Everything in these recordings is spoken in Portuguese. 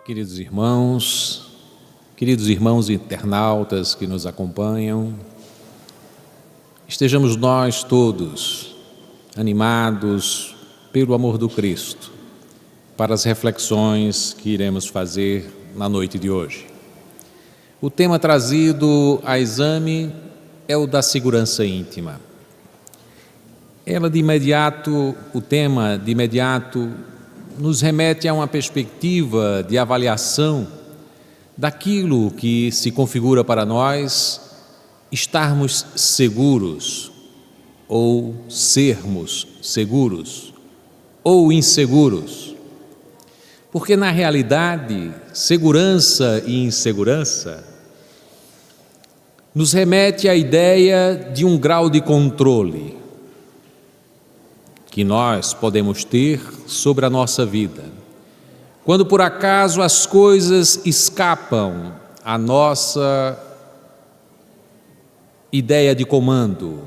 queridos irmãos internautas que nos acompanham, estejamos nós todos animados pelo amor do Cristo para as reflexões que iremos fazer na noite de hoje. O tema trazido a exame é o da segurança íntima. O tema de imediato nos remete a uma perspectiva de avaliação daquilo que se configura para nós estarmos seguros, ou sermos seguros, ou inseguros. Porque, na realidade, segurança e insegurança nos remete à ideia de um grau de controle que nós podemos ter sobre a nossa vida. Quando por acaso as coisas escapam à nossa ideia de comando,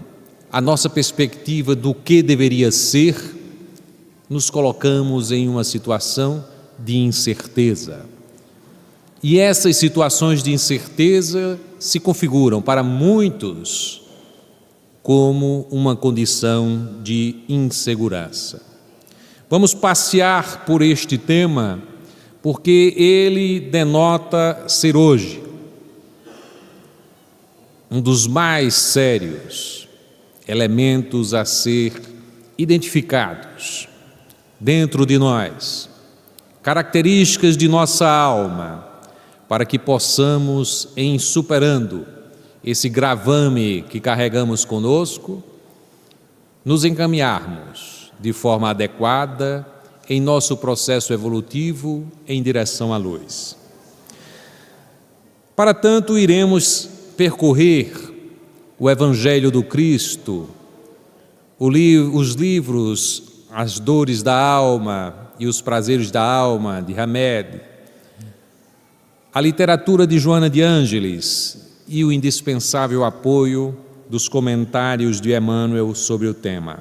à nossa perspectiva do que deveria ser, nos colocamos em uma situação de incerteza. E essas situações de incerteza se configuram para muitos como uma condição de insegurança. Vamos passear por este tema porque ele denota ser hoje um dos mais sérios elementos a ser identificados dentro de nós, características de nossa alma, para que possamos, em superando esse gravame que carregamos conosco, nos encaminharmos de forma adequada em nosso processo evolutivo em direção à luz. Para tanto, iremos percorrer o Evangelho do Cristo, os livros As Dores da Alma e os Prazeres da Alma, de Hamed, a literatura de Joana de Ângeles e o indispensável apoio dos comentários de Emmanuel sobre o tema.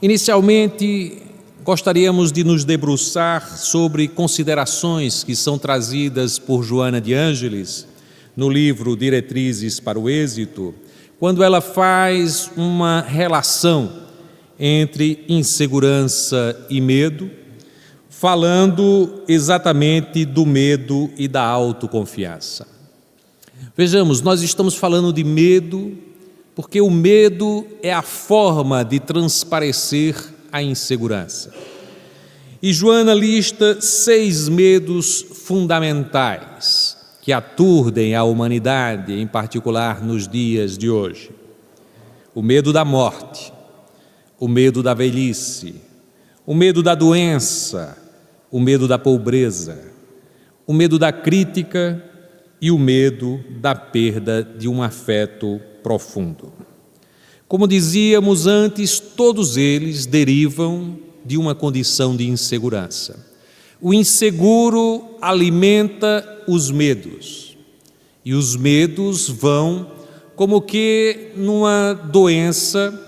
Inicialmente, gostaríamos de nos debruçar sobre considerações que são trazidas por Joana de Ângeles no livro Diretrizes para o Êxito, quando ela faz uma relação entre insegurança e medo, falando exatamente do medo e da autoconfiança. Vejamos, nós estamos falando de medo porque o medo é a forma de transparecer a insegurança. E Joana lista 6 medos fundamentais que aturdem a humanidade, em particular nos dias de hoje. O medo da morte, o medo da velhice, o medo da doença, o medo da pobreza, o medo da crítica e o medo da perda de um afeto profundo. Como dizíamos antes, todos eles derivam de uma condição de insegurança. O inseguro alimenta os medos, e os medos vão, como que numa doença,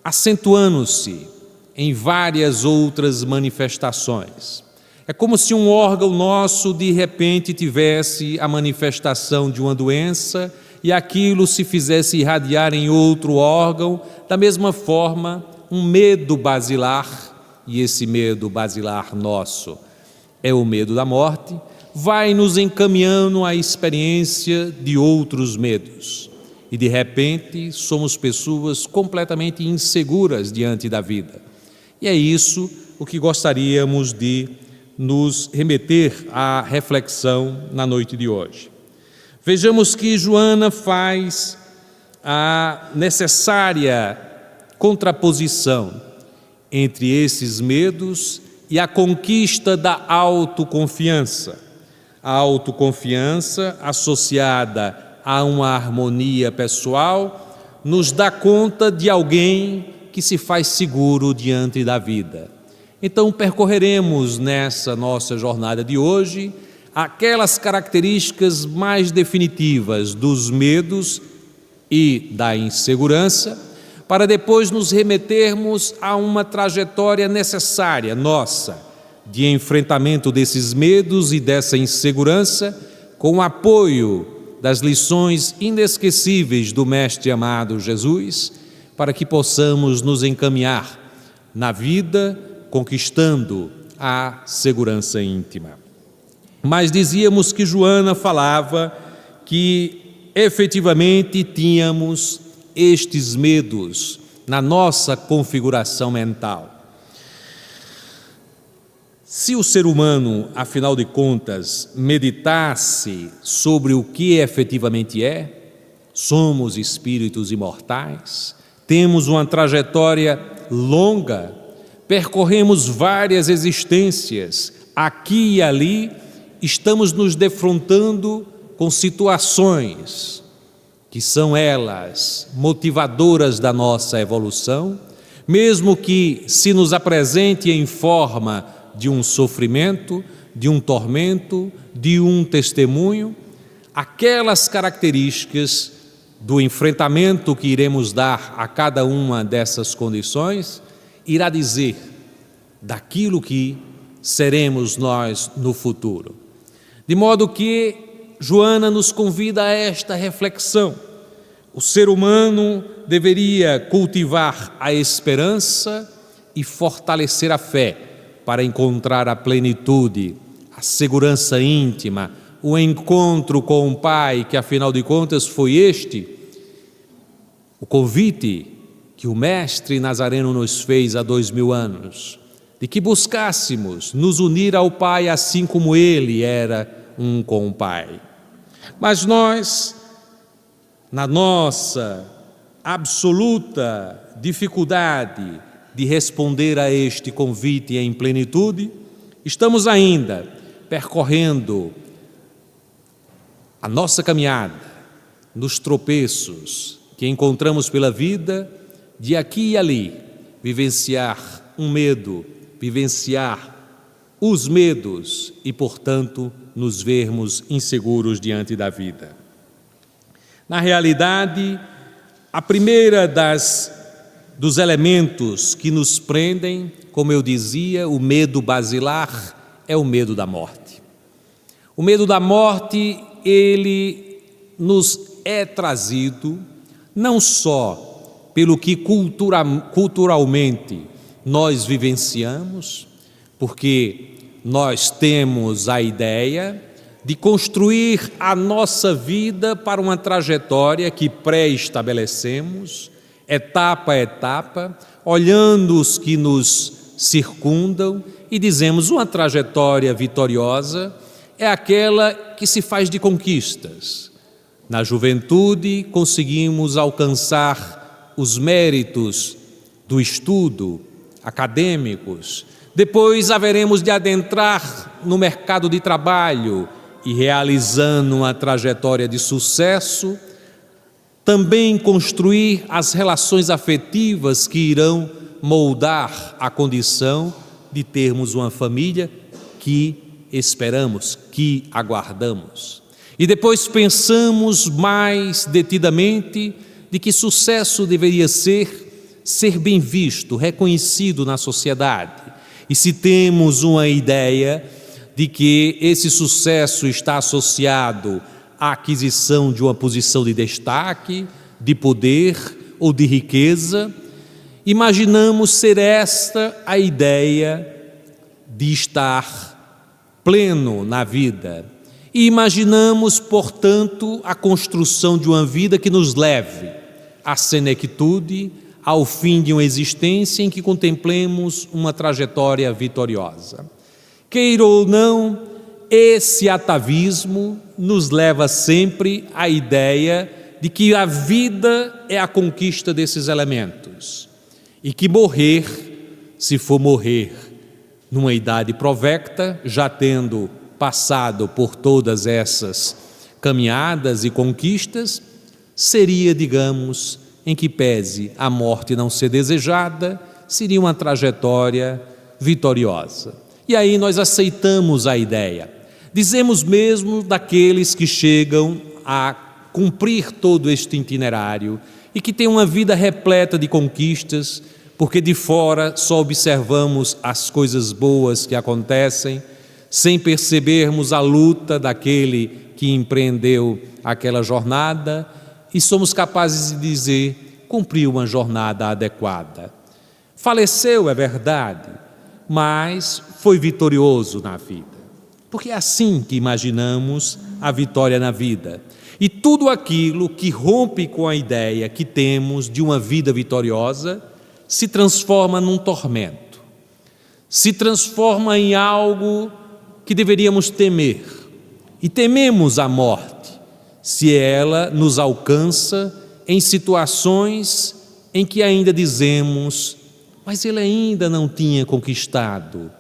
acentuando-se em várias outras manifestações. É como se um órgão nosso, de repente, tivesse a manifestação de uma doença e aquilo se fizesse irradiar em outro órgão, da mesma forma, um medo basilar, e esse medo basilar nosso é o medo da morte, vai nos encaminhando à experiência de outros medos. E, de repente, somos pessoas completamente inseguras diante da vida. E é isso o que gostaríamos de nos remeter à reflexão na noite de hoje. Vejamos que Joana faz a necessária contraposição entre esses medos e a conquista da autoconfiança. A autoconfiança, associada a uma harmonia pessoal, nos dá conta de alguém que se faz seguro diante da vida. Então, percorreremos nessa nossa jornada de hoje aquelas características mais definitivas dos medos e da insegurança, para depois nos remetermos a uma trajetória necessária nossa de enfrentamento desses medos e dessa insegurança, com o apoio das lições inesquecíveis do Mestre amado Jesus, para que possamos nos encaminhar na vida, conquistando a segurança íntima. Mas dizíamos que Joana falava que efetivamente tínhamos estes medos na nossa configuração mental. Se o ser humano, afinal de contas, meditasse sobre o que efetivamente é, somos espíritos imortais, temos uma trajetória longa, percorremos várias existências, aqui e ali estamos nos defrontando com situações que são elas motivadoras da nossa evolução, mesmo que se nos apresente em forma de um sofrimento, de um tormento, de um testemunho, aquelas características do enfrentamento que iremos dar a cada uma dessas condições, irá dizer daquilo que seremos nós no futuro. De modo que Joana nos convida a esta reflexão. O ser humano deveria cultivar a esperança e fortalecer a fé para encontrar a plenitude, a segurança íntima, o encontro com o Pai, que afinal de contas foi este o convite que o Mestre Nazareno nos fez há 2000 anos, de que buscássemos nos unir ao Pai assim como Ele era um com o Pai. Mas nós, na nossa absoluta dificuldade de responder a este convite em plenitude, estamos ainda percorrendo a nossa caminhada nos tropeços que encontramos pela vida, de aqui e ali, vivenciar um medo, vivenciar os medos e, portanto, nos vermos inseguros diante da vida. Na realidade, a primeira dos elementos que nos prendem, como eu dizia, o medo basilar é o medo da morte. O medo da morte, ele nos é trazido não só pelo que culturalmente nós vivenciamos, porque nós temos a ideia de construir a nossa vida para uma trajetória que pré-estabelecemos, etapa a etapa, olhando os que nos circundam e dizemos: uma trajetória vitoriosa é aquela que se faz de conquistas. Na juventude conseguimos alcançar os méritos do estudo acadêmicos, depois haveremos de adentrar no mercado de trabalho e, realizando uma trajetória de sucesso, também construir as relações afetivas que irão moldar a condição de termos uma família que esperamos, que aguardamos. E depois pensamos mais detidamente de que sucesso deveria ser bem visto, reconhecido na sociedade. E se temos uma ideia de que esse sucesso está associado à aquisição de uma posição de destaque, de poder ou de riqueza, imaginamos ser esta a ideia de estar pleno na vida. E imaginamos, portanto, a construção de uma vida que nos leve à senectude, ao fim de uma existência em que contemplemos uma trajetória vitoriosa. Queira ou não, esse atavismo nos leva sempre à ideia de que a vida é a conquista desses elementos e que morrer, se for morrer numa idade provecta, já tendo passado por todas essas caminhadas e conquistas, seria, digamos, em que pese a morte não ser desejada, seria uma trajetória vitoriosa. E aí nós aceitamos a ideia. Dizemos mesmo daqueles que chegam a cumprir todo este itinerário e que têm uma vida repleta de conquistas, porque de fora só observamos as coisas boas que acontecem, sem percebermos a luta daquele que empreendeu aquela jornada, e somos capazes de dizer: cumpriu uma jornada adequada. Faleceu, é verdade, mas foi vitorioso na vida. Porque é assim que imaginamos a vitória na vida. E tudo aquilo que rompe com a ideia que temos de uma vida vitoriosa se transforma num tormento, se transforma em algo que deveríamos temer. E tememos a morte, se ela nos alcança em situações em que ainda dizemos: mas ele ainda não tinha conquistado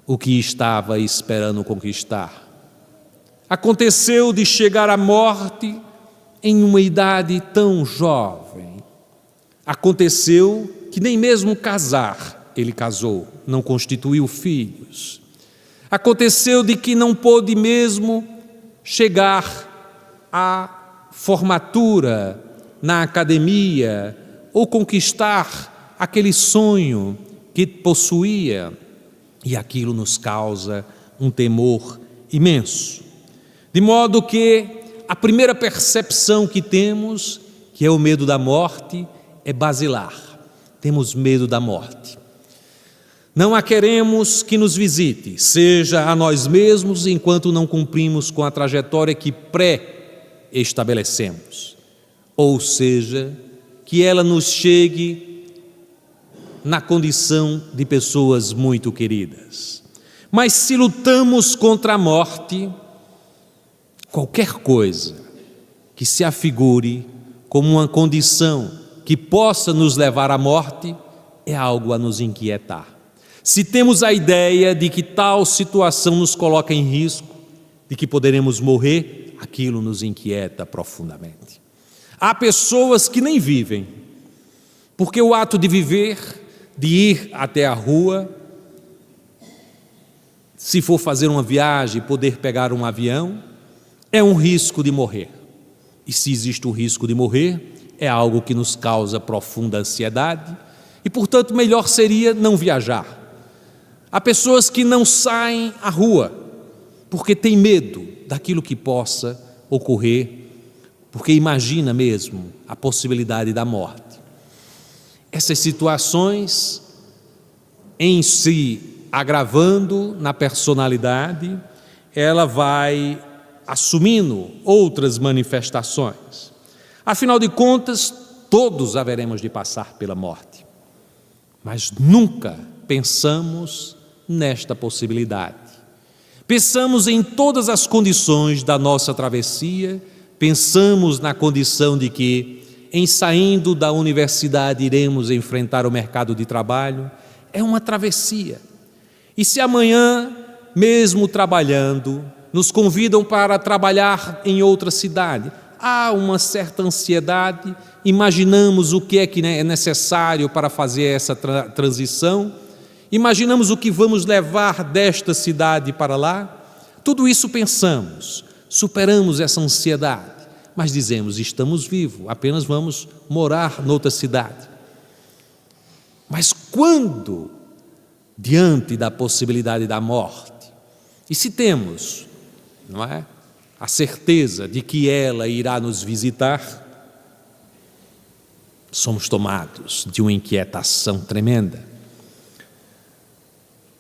o que estava esperando conquistar. Aconteceu de chegar à morte em uma idade tão jovem. Aconteceu que nem mesmo casar ele casou, não constituiu filhos. Aconteceu de que não pôde mesmo chegar à formatura na academia ou conquistar aquele sonho que possuía, e aquilo nos causa um temor imenso. De modo que a primeira percepção que temos, que é o medo da morte, é basilar. Temos medo da morte. Não a queremos que nos visite, seja a nós mesmos, enquanto não cumprimos com a trajetória que pré-estabelecemos, ou seja, que ela nos chegue na condição de pessoas muito queridas. Mas se lutamos contra a morte, qualquer coisa que se afigure como uma condição que possa nos levar à morte é algo a nos inquietar. Se temos a ideia de que tal situação nos coloca em risco, de que poderemos morrer, aquilo nos inquieta profundamente. Há pessoas que nem vivem, porque o ato de viver, de ir até a rua, se for fazer uma viagem, poder pegar um avião, é um risco de morrer. E se existe o risco de morrer, é algo que nos causa profunda ansiedade e, portanto, melhor seria não viajar. Há pessoas que não saem à rua porque têm medo daquilo que possa ocorrer, porque imagina mesmo a possibilidade da morte. Essas situações, em si agravando na personalidade, ela vai assumindo outras manifestações. Afinal de contas, todos haveremos de passar pela morte, mas nunca pensamos nesta possibilidade. Pensamos em todas as condições da nossa travessia, pensamos na condição de que, em saindo da universidade, iremos enfrentar o mercado de trabalho. É uma travessia. E se amanhã, mesmo trabalhando, nos convidam para trabalhar em outra cidade, há uma certa ansiedade, imaginamos o que é necessário para fazer essa transição, imaginamos o que vamos levar desta cidade para lá. Tudo isso pensamos, superamos essa ansiedade. Mas dizemos: estamos vivos, apenas vamos morar noutra cidade. Mas quando, diante da possibilidade da morte, e se temos, não é, a certeza de que ela irá nos visitar, somos tomados de uma inquietação tremenda.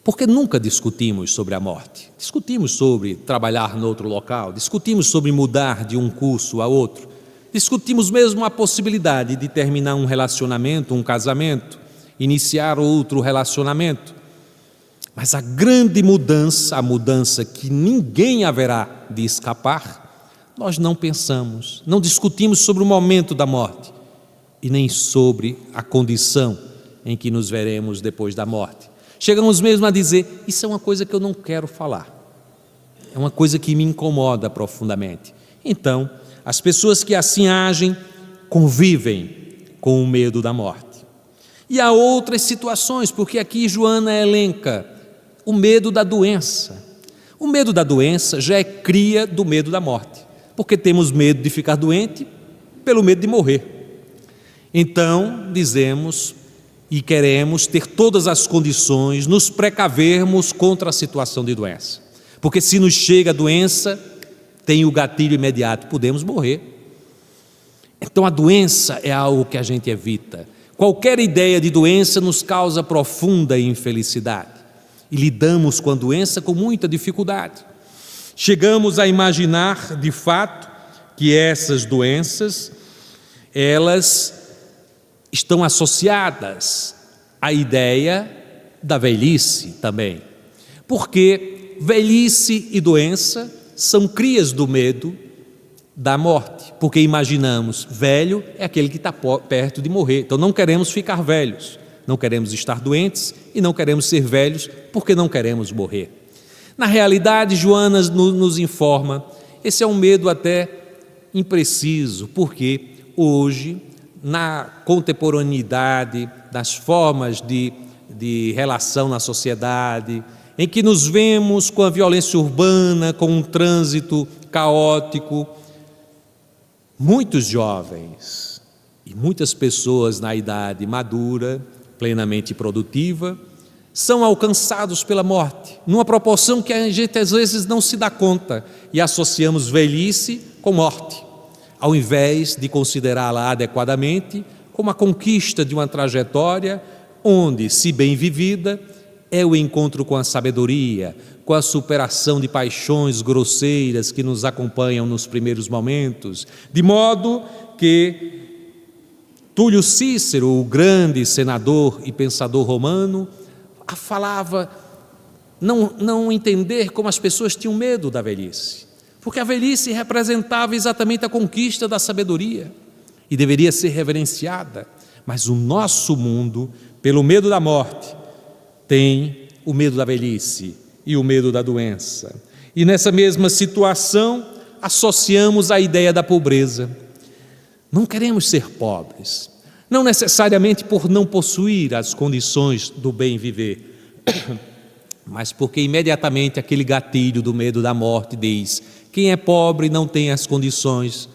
Porque nunca discutimos sobre a morte. Discutimos sobre trabalhar em outro local, discutimos sobre mudar de um curso a outro, discutimos mesmo a possibilidade de terminar um relacionamento, um casamento, iniciar outro relacionamento. Mas a grande mudança, a mudança que ninguém haverá de escapar, nós não pensamos, não discutimos sobre o momento da morte e nem sobre a condição em que nos veremos depois da morte. Chegamos mesmo a dizer: isso é uma coisa que eu não quero falar, é uma coisa que me incomoda profundamente. Então, as pessoas que assim agem convivem com o medo da morte. E há outras situações, porque aqui Joana elenca o medo da doença. O medo da doença já é cria do medo da morte, porque temos medo de ficar doente pelo medo de morrer. Então, dizemos: e queremos ter todas as condições, nos precavermos contra a situação de doença. Porque se nos chega a doença, tem o gatilho imediato, podemos morrer. Então a doença é algo que a gente evita. Qualquer ideia de doença nos causa profunda infelicidade. E lidamos com a doença com muita dificuldade. Chegamos a imaginar, de fato, que essas doenças, elas estão associadas à ideia da velhice também. Porque velhice e doença são crias do medo da morte. Porque imaginamos, velho é aquele que está perto de morrer. Então não queremos ficar velhos, não queremos estar doentes e não queremos ser velhos porque não queremos morrer. Na realidade, Joana nos informa, esse é um medo até impreciso, porque hoje, na contemporaneidade, das formas de relação na sociedade, em que nos vemos com a violência urbana, com um trânsito caótico, muitos jovens e muitas pessoas na idade madura, plenamente produtiva, são alcançados pela morte, numa proporção que a gente às vezes não se dá conta, e associamos velhice com morte, ao invés de considerá-la adequadamente como a conquista de uma trajetória onde, se bem vivida, é o encontro com a sabedoria, com a superação de paixões grosseiras que nos acompanham nos primeiros momentos, de modo que Túlio Cícero, o grande senador e pensador romano, falava não entender como as pessoas tinham medo da velhice, porque a velhice representava exatamente a conquista da sabedoria e deveria ser reverenciada, mas o nosso mundo, pelo medo da morte, tem o medo da velhice e o medo da doença. E nessa mesma situação, associamos a ideia da pobreza. Não queremos ser pobres, não necessariamente por não possuir as condições do bem viver, mas porque imediatamente aquele gatilho do medo da morte diz: quem é pobre não tem as condições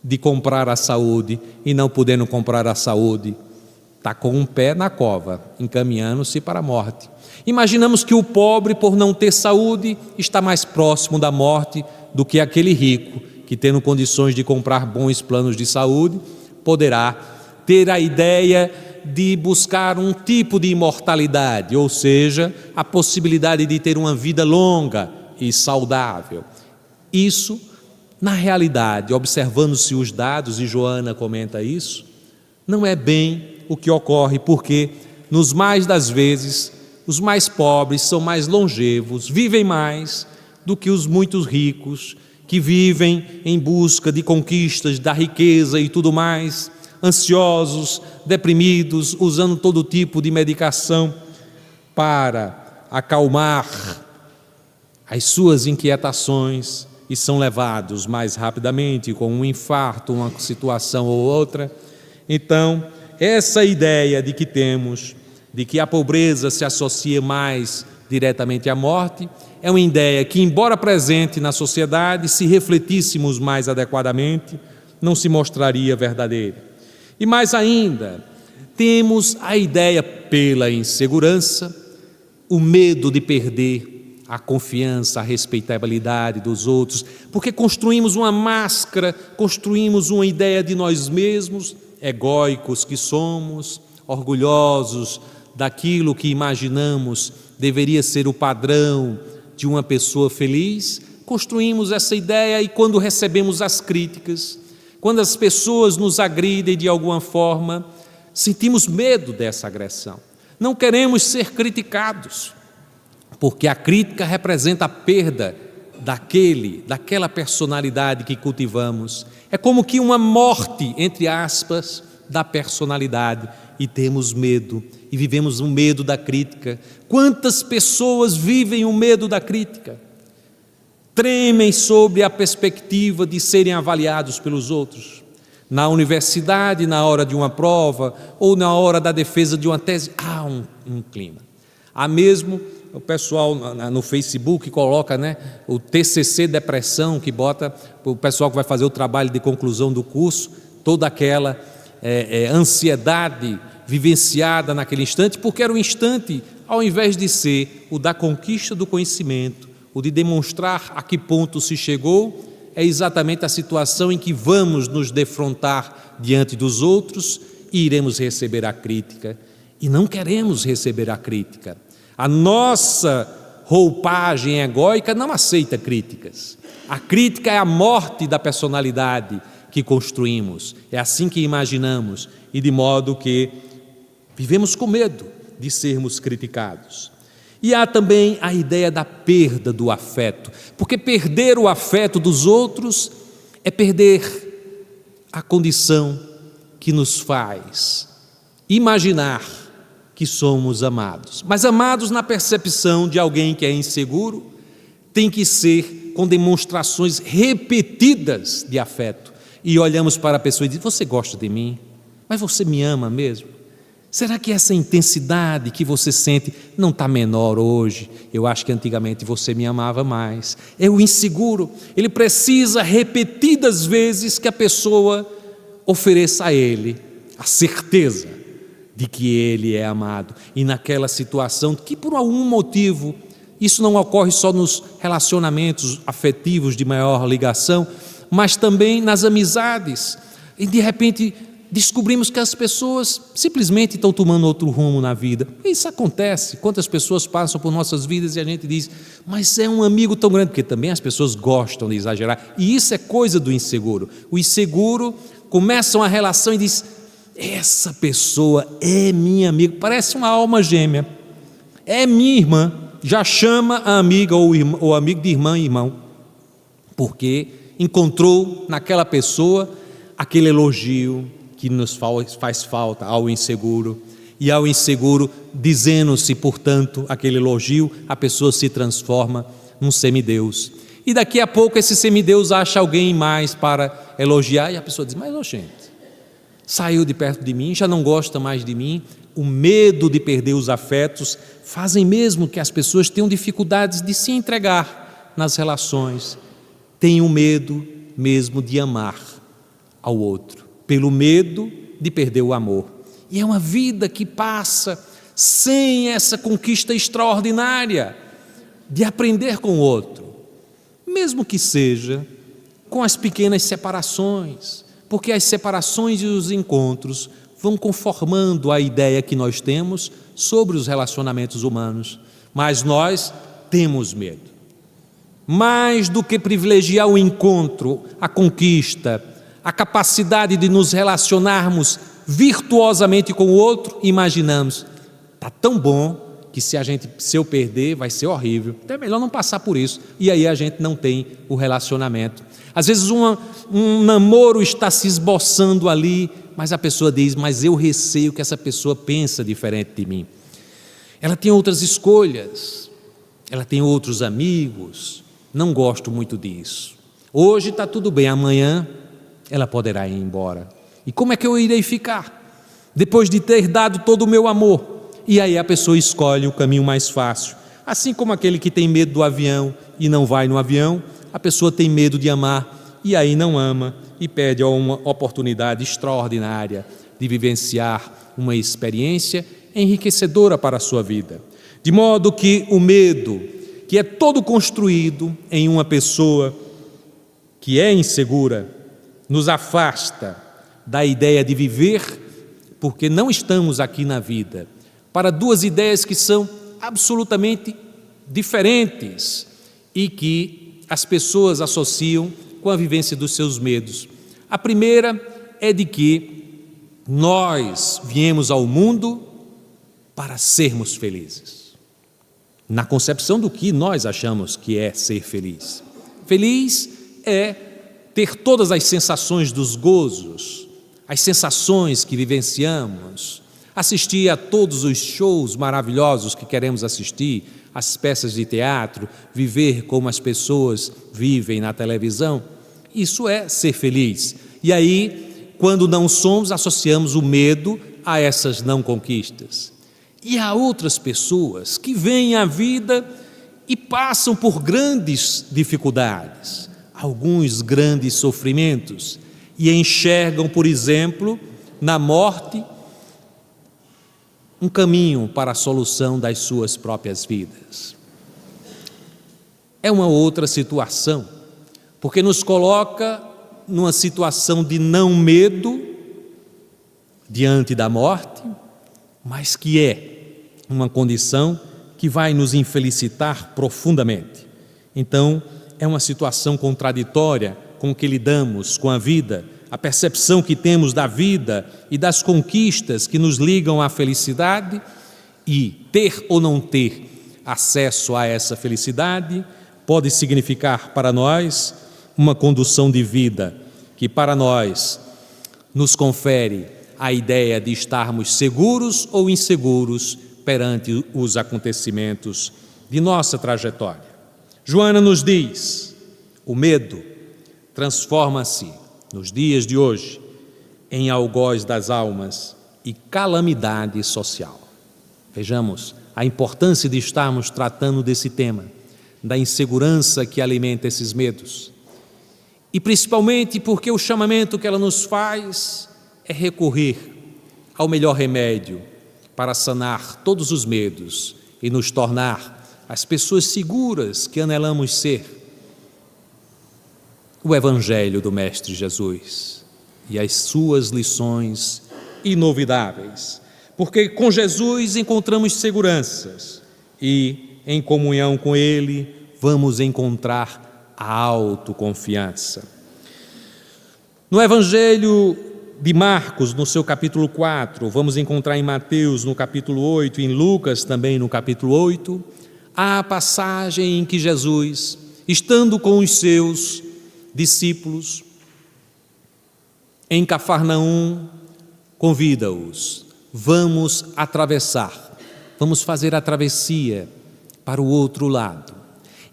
de comprar a saúde, e não podendo comprar a saúde, está com um pé na cova, encaminhando-se para a morte. Imaginamos que o pobre, por não ter saúde, está mais próximo da morte do que aquele rico, que tendo condições de comprar bons planos de saúde, poderá ter a ideia de buscar um tipo de imortalidade, ou seja, a possibilidade de ter uma vida longa e saudável. Isso, na realidade, observando-se os dados, e Joana comenta isso, não é bem o que ocorre, porque, nos mais das vezes, os mais pobres são mais longevos, vivem mais do que os muito ricos, que vivem em busca de conquistas da riqueza e tudo mais, ansiosos, deprimidos, usando todo tipo de medicação para acalmar as suas inquietações, e são levados mais rapidamente com um infarto, uma situação ou outra. Então, essa ideia de que temos, de que a pobreza se associa mais diretamente à morte, é uma ideia que, embora presente na sociedade, se refletíssemos mais adequadamente, não se mostraria verdadeira. E mais ainda, temos a ideia pela insegurança, o medo de perder a confiança, a respeitabilidade dos outros, porque construímos uma máscara, construímos uma ideia de nós mesmos, egóicos que somos, orgulhosos daquilo que imaginamos deveria ser o padrão de uma pessoa feliz. Construímos essa ideia e quando recebemos as críticas, quando as pessoas nos agridem de alguma forma, sentimos medo dessa agressão. Não queremos ser criticados, porque a crítica representa a perda daquela personalidade que cultivamos. É como que uma morte, entre aspas, da personalidade, e temos medo, e vivemos o medo da crítica. Quantas pessoas vivem o medo da crítica? Tremem sobre a perspectiva de serem avaliados pelos outros. Na universidade, na hora de uma prova, ou na hora da defesa de uma tese, há um clima. Há mesmo o pessoal no Facebook coloca, o TCC depressão, que bota o pessoal que vai fazer o trabalho de conclusão do curso, toda aquela ansiedade vivenciada naquele instante, porque era um instante, ao invés de ser o da conquista do conhecimento, o de demonstrar a que ponto se chegou, é exatamente a situação em que vamos nos defrontar diante dos outros e iremos receber a crítica. E não queremos receber a crítica. A nossa roupagem egóica não aceita críticas. A crítica é a morte da personalidade que construímos. É assim que imaginamos e de modo que vivemos com medo de sermos criticados. E há também a ideia da perda do afeto, porque perder o afeto dos outros é perder a condição que nos faz imaginar que somos amados. Mas amados na percepção de alguém que é inseguro, tem que ser com demonstrações repetidas de afeto. E olhamos para a pessoa e dizemos: você gosta de mim? Mas você me ama mesmo? Será que essa intensidade que você sente não está menor hoje? Eu acho que antigamente você me amava mais. É o inseguro, ele precisa repetidas vezes que a pessoa ofereça a ele a certeza de que ele é amado. E naquela situação que por algum motivo, isso não ocorre só nos relacionamentos afetivos de maior ligação, mas também nas amizades. E de repente descobrimos que as pessoas simplesmente estão tomando outro rumo na vida. Isso acontece. Quantas pessoas passam por nossas vidas e a gente diz: mas é um amigo tão grande, porque também as pessoas gostam de exagerar. E isso é coisa do inseguro. O inseguro começa uma relação e diz: essa pessoa é minha amiga, parece uma alma gêmea, é minha irmã, já chama a amiga ou amigo de irmã e irmão, porque encontrou naquela pessoa aquele elogio que nos faz falta ao inseguro. E ao inseguro, dizendo-se, portanto, aquele elogio, a pessoa se transforma num semideus. E daqui a pouco esse semideus acha alguém mais para elogiar e a pessoa diz: mas, gente, saiu de perto de mim, já não gosta mais de mim. O medo de perder os afetos fazem mesmo que as pessoas tenham dificuldades de se entregar nas relações. Tenham medo mesmo de amar ao outro, pelo medo de perder o amor. E é uma vida que passa sem essa conquista extraordinária de aprender com o outro, mesmo que seja com as pequenas separações, porque as separações e os encontros vão conformando a ideia que nós temos sobre os relacionamentos humanos. Mas nós temos medo. Mais do que privilegiar o encontro, a conquista, a capacidade de nos relacionarmos virtuosamente com o outro, imaginamos: está tão bom que se eu perder vai ser horrível, então é melhor não passar por isso. E aí a gente não tem o relacionamento. Às vezes um namoro está se esboçando ali, mas a pessoa diz: mas eu receio que essa pessoa pensa diferente de mim. Ela tem outras escolhas, ela tem outros amigos, não gosto muito disso. Hoje está tudo bem, amanhã ela poderá ir embora. E como é que eu irei ficar? Depois de ter dado todo o meu amor. E aí a pessoa escolhe o caminho mais fácil. Assim como aquele que tem medo do avião e não vai no avião, a pessoa tem medo de amar e aí não ama e perde uma oportunidade extraordinária de vivenciar uma experiência enriquecedora para a sua vida. De modo que o medo, que é todo construído em uma pessoa que é insegura, nos afasta da ideia de viver, porque não estamos aqui na vida para duas ideias que são absolutamente diferentes e que as pessoas associam com a vivência dos seus medos. A primeira é de que nós viemos ao mundo para sermos felizes, na concepção do que nós achamos que é ser feliz. Feliz é ter todas as sensações dos gozos, as sensações que vivenciamos, assistir a todos os shows maravilhosos que queremos assistir, as peças de teatro, viver como as pessoas vivem na televisão. Isso é ser feliz. E aí, quando não somos, associamos o medo a essas não conquistas. E há outras pessoas que veem a vida e passam por grandes dificuldades, alguns grandes sofrimentos, e enxergam, por exemplo, na morte um caminho para a solução das suas próprias vidas. É uma outra situação, porque nos coloca numa situação de não medo diante da morte, mas que é uma condição que vai nos infelicitar profundamente. Então, é uma situação contraditória com que lidamos com a vida, a percepção que temos da vida e das conquistas que nos ligam à felicidade, e ter ou não ter acesso a essa felicidade pode significar para nós uma condução de vida que para nós nos confere a ideia de estarmos seguros ou inseguros perante os acontecimentos de nossa trajetória. Joana nos diz: o medo transforma-se, nos dias de hoje, em algoz das almas e calamidade social. Vejamos a importância de estarmos tratando desse tema, da insegurança que alimenta esses medos. E principalmente porque o chamamento que ela nos faz é recorrer ao melhor remédio para sanar todos os medos e nos tornar as pessoas seguras que anelamos ser. O Evangelho do Mestre Jesus e as suas lições inovidáveis, porque com Jesus encontramos seguranças e, em comunhão com Ele, vamos encontrar a autoconfiança. No Evangelho de Marcos, no seu capítulo 4, vamos encontrar em Mateus, no capítulo 8, em Lucas, também no capítulo 8, há a passagem em que Jesus, estando com os seus discípulos em Cafarnaum, convida-os: vamos atravessar, vamos fazer a travessia para o outro lado.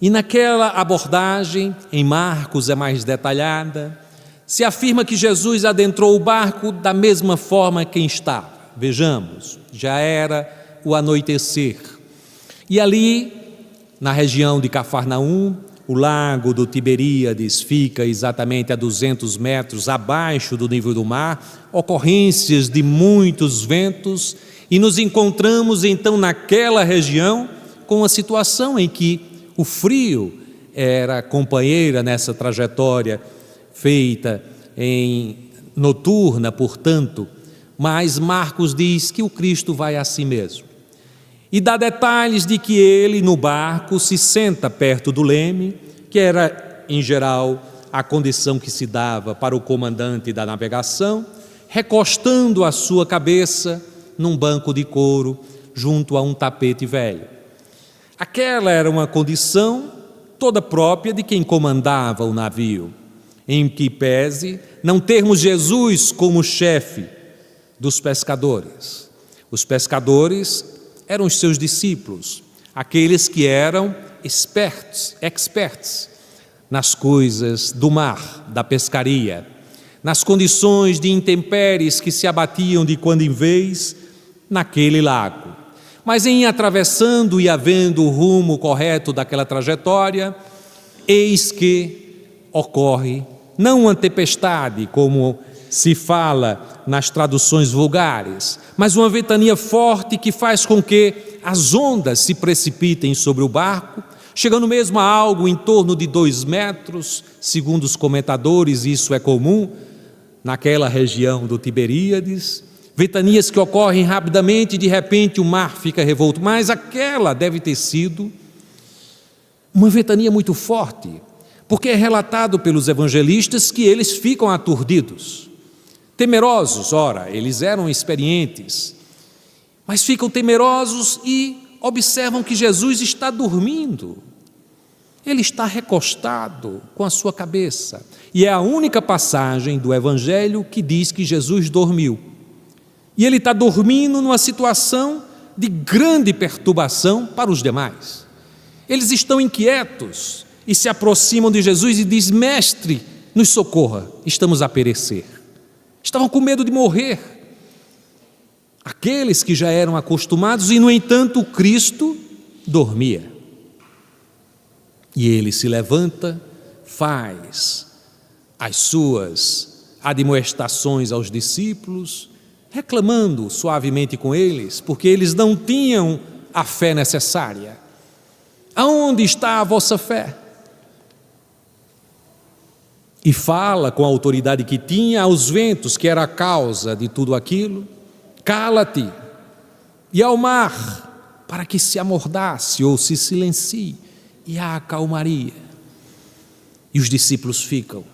E naquela abordagem, em Marcos é mais detalhada, se afirma que Jesus adentrou o barco da mesma forma que estava. Vejamos, já era o anoitecer. E ali, na região de Cafarnaum, o lago do Tiberíades fica exatamente a 200 metros abaixo do nível do mar, ocorrências de muitos ventos, e nos encontramos então naquela região com a situação em que o frio era companheira nessa trajetória feita em noturna, portanto, mas Marcos diz que o Cristo vai a si mesmo. E dá detalhes de que ele, no barco, se senta perto do leme, que era, em geral, a condição que se dava para o comandante da navegação, recostando a sua cabeça num banco de couro, junto a um tapete velho. Aquela era uma condição toda própria de quem comandava o navio, em que pese não termos Jesus como chefe dos pescadores. Os pescadores eram os seus discípulos, aqueles que eram experts nas coisas do mar, da pescaria, nas condições de intempéries que se abatiam de quando em vez naquele lago. Mas em atravessando e havendo o rumo correto daquela trajetória, eis que ocorre não uma tempestade, como se fala nas traduções vulgares, mas uma ventania forte que faz com que as ondas se precipitem sobre o barco, chegando mesmo a algo em torno de 2 metros, segundo os comentadores, isso é comum naquela região do Tiberíades, ventanias que ocorrem rapidamente e de repente o mar fica revolto, mas aquela deve ter sido uma ventania muito forte, porque é relatado pelos evangelistas que eles ficam aturdidos, temerosos. Ora, eles eram experientes, mas ficam temerosos e observam que Jesus está dormindo. Ele está recostado com a sua cabeça. E é a única passagem do Evangelho que diz que Jesus dormiu. E ele está dormindo numa situação de grande perturbação para os demais. Eles estão inquietos e se aproximam de Jesus e dizem: mestre, nos socorra, estamos a perecer. Estavam com medo de morrer. Aqueles que já eram acostumados, e no entanto o Cristo dormia. E ele se levanta, faz as suas admoestações aos discípulos reclamando suavemente com eles, porque eles não tinham a fé necessária. Aonde está a vossa fé? E fala com a autoridade que tinha aos ventos, que era a causa de tudo aquilo: cala-te, e ao mar, para que se amordace ou se silencie, e há calmaria. E os discípulos ficam: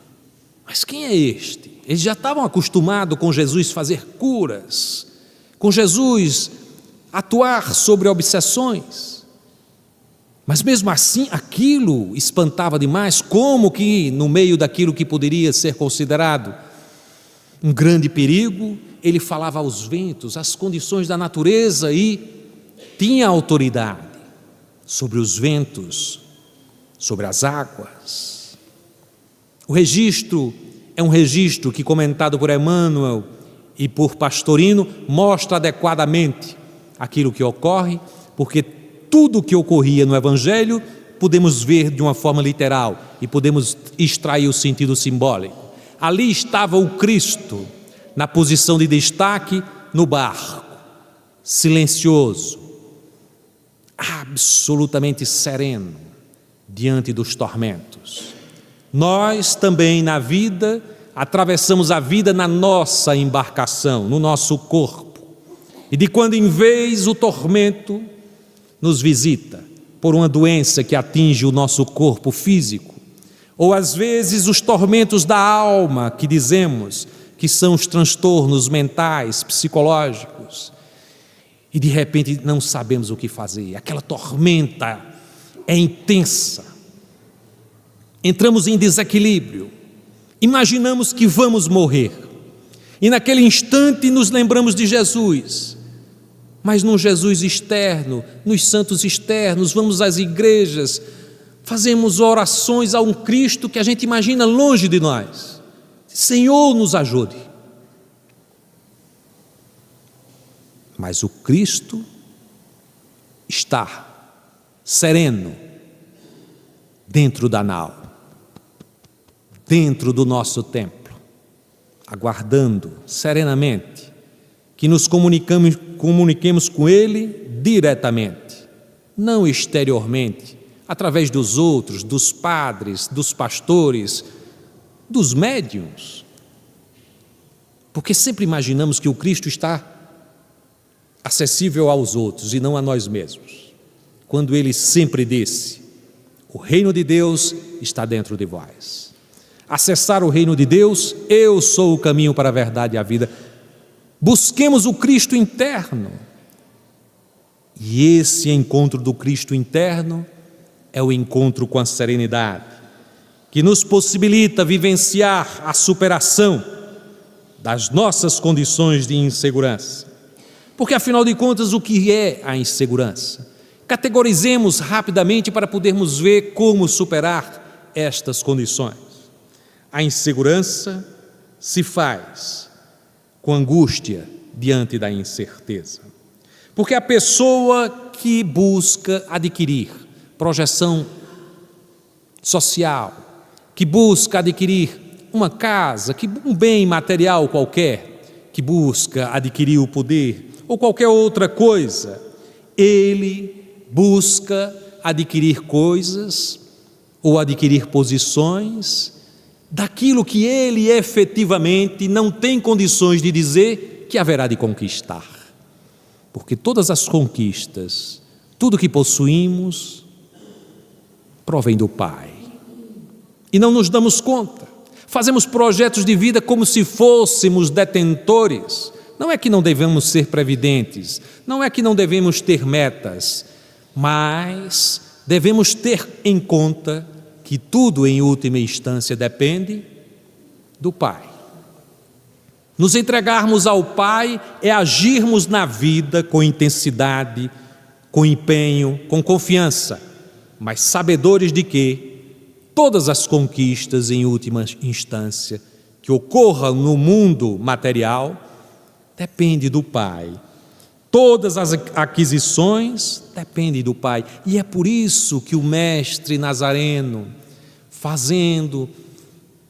mas quem é este? Eles já estavam acostumados com Jesus fazer curas, com Jesus atuar sobre obsessões. Mas mesmo assim, aquilo espantava demais. Como que no meio daquilo que poderia ser considerado um grande perigo, ele falava aos ventos, às condições da natureza, e tinha autoridade sobre os ventos, sobre as águas. O registro é um registro que, comentado por Emmanuel e por Pastorino, mostra adequadamente aquilo que ocorre, porque tudo o que ocorria no Evangelho podemos ver de uma forma literal e podemos extrair o sentido simbólico. Ali estava o Cristo, na posição de destaque no barco, silencioso, absolutamente sereno diante dos tormentos. Nós também na vida atravessamos a vida na nossa embarcação, no nosso corpo, e de quando em vez o tormento nos visita por uma doença que atinge o nosso corpo físico, ou às vezes os tormentos da alma, que dizemos que são os transtornos mentais, psicológicos, e de repente não sabemos o que fazer, aquela tormenta é intensa, entramos em desequilíbrio, imaginamos que vamos morrer, e naquele instante nos lembramos de Jesus, mas num Jesus externo, nos santos externos, vamos às igrejas, fazemos orações a um Cristo que a gente imagina longe de nós. Senhor, nos ajude. Mas o Cristo está sereno dentro da nau, dentro do nosso templo, aguardando serenamente que nos comuniquemos com Ele diretamente, não exteriormente, através dos outros, dos padres, dos pastores, dos médiuns, porque sempre imaginamos que o Cristo está acessível aos outros e não a nós mesmos, quando Ele sempre disse: o reino de Deus está dentro de vós. Acessar o reino de Deus, eu sou o caminho para a verdade e a vida. Busquemos o Cristo interno, e esse encontro do Cristo interno é o encontro com a serenidade, que nos possibilita vivenciar a superação das nossas condições de insegurança. Porque afinal de contas, o que é a insegurança? Categorizemos rapidamente para podermos ver como superar estas condições. A insegurança se faz com angústia diante da incerteza. Porque a pessoa que busca adquirir projeção social, que busca adquirir uma casa, um bem material qualquer, que busca adquirir o poder ou qualquer outra coisa, ele busca adquirir coisas ou adquirir posições daquilo que ele efetivamente não tem condições de dizer que haverá de conquistar. Porque todas as conquistas, tudo que possuímos, provém do Pai. E não nos damos conta. Fazemos projetos de vida como se fôssemos detentores. Não é que não devemos ser previdentes, não é que não devemos ter metas, mas devemos ter em conta que tudo em última instância depende do Pai. Nos entregarmos ao Pai é agirmos na vida com intensidade, com empenho, com confiança, mas sabedores de que todas as conquistas em última instância que ocorram no mundo material depende do Pai. Todas as aquisições dependem do Pai. E é por isso que o mestre Nazareno, fazendo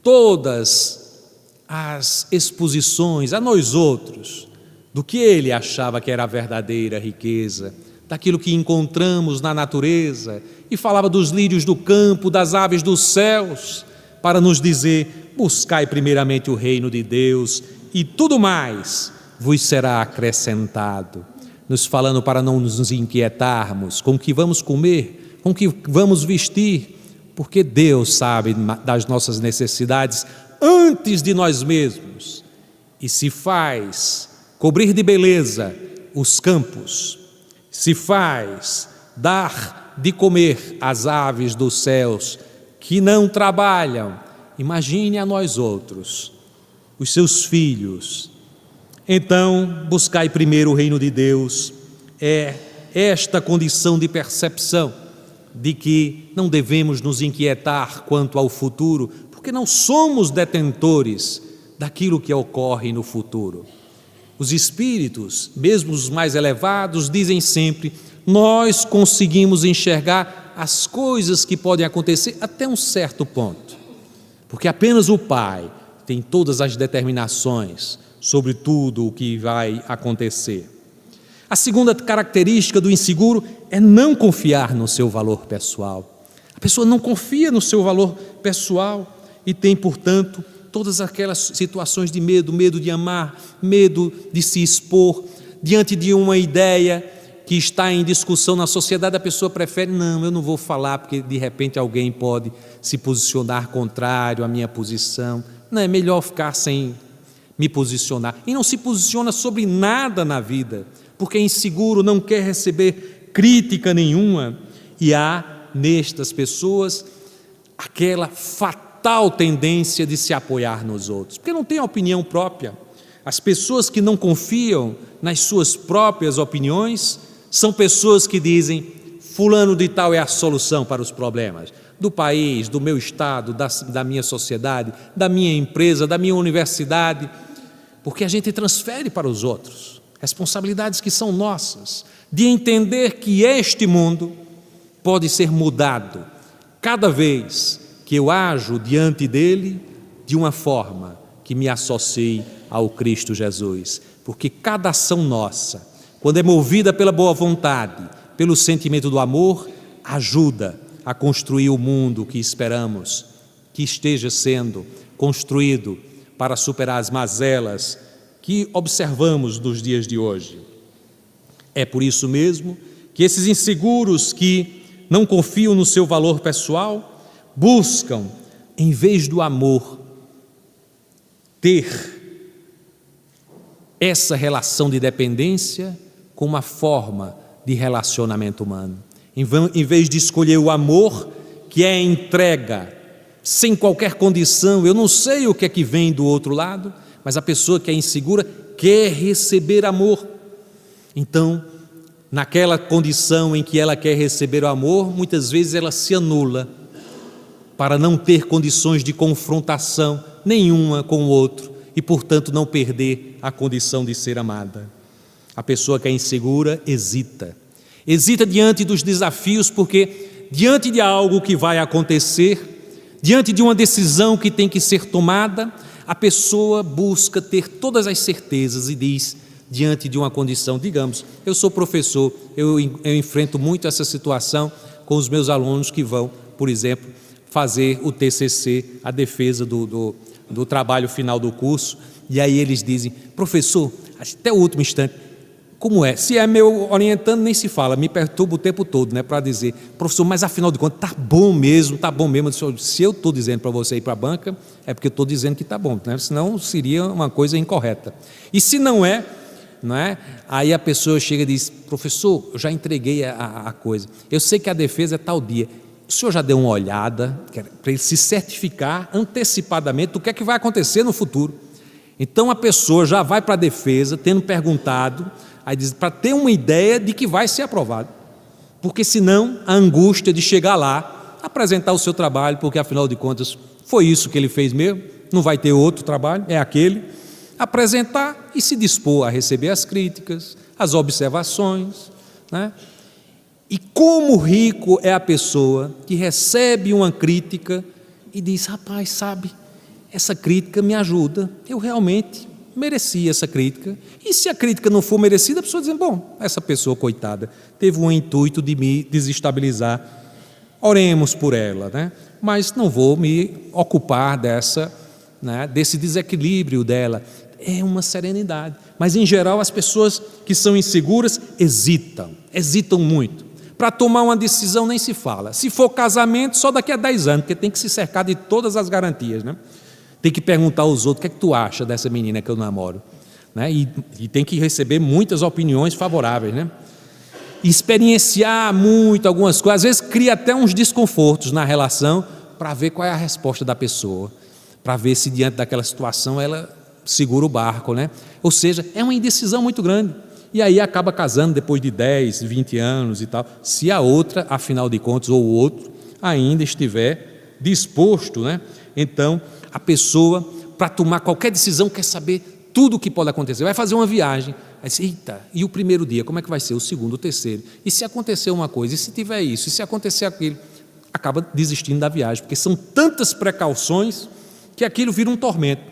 todas as exposições a nós outros do que ele achava que era a verdadeira riqueza, daquilo que encontramos na natureza, e falava dos lírios do campo, das aves dos céus, para nos dizer: buscai primeiramente o reino de Deus e tudo mais vos será acrescentado. Nos falando para não nos inquietarmos com o que vamos comer, com o que vamos vestir, porque Deus sabe das nossas necessidades antes de nós mesmos, e se faz cobrir de beleza os campos, se faz dar de comer às aves dos céus que não trabalham. Imagine a nós outros, os seus filhos. Então, buscai primeiro o reino de Deus. É esta condição de percepção de que não devemos nos inquietar quanto ao futuro, porque não somos detentores daquilo que ocorre no futuro. Os espíritos, mesmo os mais elevados, dizem sempre: nós conseguimos enxergar as coisas que podem acontecer até um certo ponto, porque apenas o Pai tem todas as determinações sobre tudo o que vai acontecer. A segunda característica do inseguro é não confiar no seu valor pessoal. A pessoa não confia no seu valor pessoal e tem, portanto, todas aquelas situações de medo, medo de amar, medo de se expor. Diante de uma ideia que está em discussão na sociedade, a pessoa prefere: não, eu não vou falar porque de repente alguém pode se posicionar contrário à minha posição. Não, é melhor ficar sem me posicionar. E não se posiciona sobre nada na vida, porque é inseguro, não quer receber crítica nenhuma. E há nestas pessoas aquela fatal tendência de se apoiar nos outros, porque não tem opinião própria. As pessoas que não confiam nas suas próprias opiniões são pessoas que dizem: fulano de tal é a solução para os problemas do país, do meu estado, da minha sociedade, da minha empresa, da minha universidade, porque a gente transfere para os outros responsabilidades que são nossas, de entender que este mundo pode ser mudado cada vez que eu ajo diante dele de uma forma que me associe ao Cristo Jesus, porque cada ação nossa, quando é movida pela boa vontade, pelo sentimento do amor, ajuda a construir o mundo que esperamos que esteja sendo construído para superar as mazelas que observamos nos dias de hoje. É por isso mesmo que esses inseguros que não confiam no seu valor pessoal buscam, em vez do amor, ter essa relação de dependência com uma forma de relacionamento humano. Em vez de escolher o amor, que é a entrega, sem qualquer condição, eu não sei o que é que vem do outro lado, mas a pessoa que é insegura quer receber amor. Então, naquela condição em que ela quer receber o amor, muitas vezes ela se anula, para não ter condições de confrontação nenhuma com o outro e, portanto, não perder a condição de ser amada. A pessoa que é insegura hesita diante dos desafios, porque diante de algo que vai acontecer, diante de uma decisão que tem que ser tomada, a pessoa busca ter todas as certezas e diz, diante de uma condição, digamos, eu sou professor, eu enfrento muito essa situação com os meus alunos que vão, por exemplo, fazer o TCC, a defesa do trabalho final do curso, e aí eles dizem: professor, até o último instante, como é? Se é meu orientando, nem se fala, me perturba o tempo todo, né, para dizer: professor, mas afinal de contas, está bom mesmo. Se eu estou dizendo para você ir para a banca, é porque eu estou dizendo que está bom, né? Senão seria uma coisa incorreta. E se não é, aí a pessoa chega e diz: professor, eu já entreguei a coisa, eu sei que a defesa é tal dia, o senhor já deu uma olhada, para ele se certificar antecipadamente do que é que vai acontecer no futuro. Então a pessoa já vai para a defesa, tendo perguntado, aí diz, para ter uma ideia de que vai ser aprovado, porque senão a angústia de chegar lá, apresentar o seu trabalho, porque afinal de contas foi isso que ele fez mesmo, não vai ter outro trabalho, é aquele, apresentar e se dispor a receber as críticas, as observações, né? E como rico é a pessoa que recebe uma crítica e diz: rapaz, sabe, essa crítica me ajuda, eu realmente merecia essa crítica. E se a crítica não for merecida, a pessoa diz, bom, essa pessoa, coitada, teve um intuito de me desestabilizar. Oremos por ela, né? Mas não vou me ocupar desse desequilíbrio dela. É uma serenidade. Mas, em geral, as pessoas que são inseguras hesitam muito. Para tomar uma decisão nem se fala. Se for casamento, só daqui a 10 anos, porque tem que se cercar de todas as garantias, né? Tem que perguntar aos outros, o que é que tu acha dessa menina que eu namoro? Né? E tem que receber muitas opiniões favoráveis, né? Experienciar muito algumas coisas, às vezes cria até uns desconfortos na relação, para ver qual é a resposta da pessoa, para ver se diante daquela situação ela segura o barco, né? Ou seja, é uma indecisão muito grande. E aí acaba casando depois de 10, 20 anos e tal, se a outra, afinal de contas, ou o outro, ainda estiver disposto, né? Então, a pessoa, para tomar qualquer decisão, quer saber tudo o que pode acontecer. Vai fazer uma viagem, aí diz, eita, e o primeiro dia, como é que vai ser? O segundo, o terceiro? E se acontecer uma coisa? E se tiver isso? E se acontecer aquilo? Acaba desistindo da viagem, porque são tantas precauções que aquilo vira um tormento.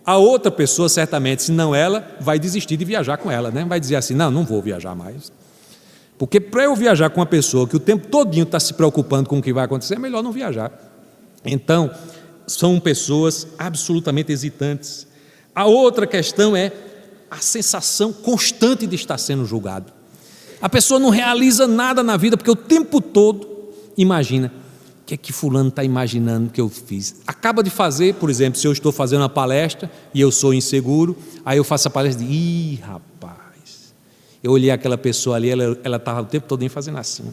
A outra pessoa, certamente, se não ela, vai desistir de viajar com ela, né? Vai dizer assim, não vou viajar mais. Porque para eu viajar com uma pessoa que o tempo todinho está se preocupando com o que vai acontecer, é melhor não viajar. Então, são pessoas absolutamente hesitantes. A outra questão é a sensação constante de estar sendo julgado. A pessoa não realiza nada na vida, porque o tempo todo imagina, o que é que fulano está imaginando que eu fiz? Acaba de fazer, por exemplo, se eu estou fazendo uma palestra e eu sou inseguro, aí eu faço a palestra e rapaz, eu olhei aquela pessoa ali, ela estava o tempo todo fazendo assim,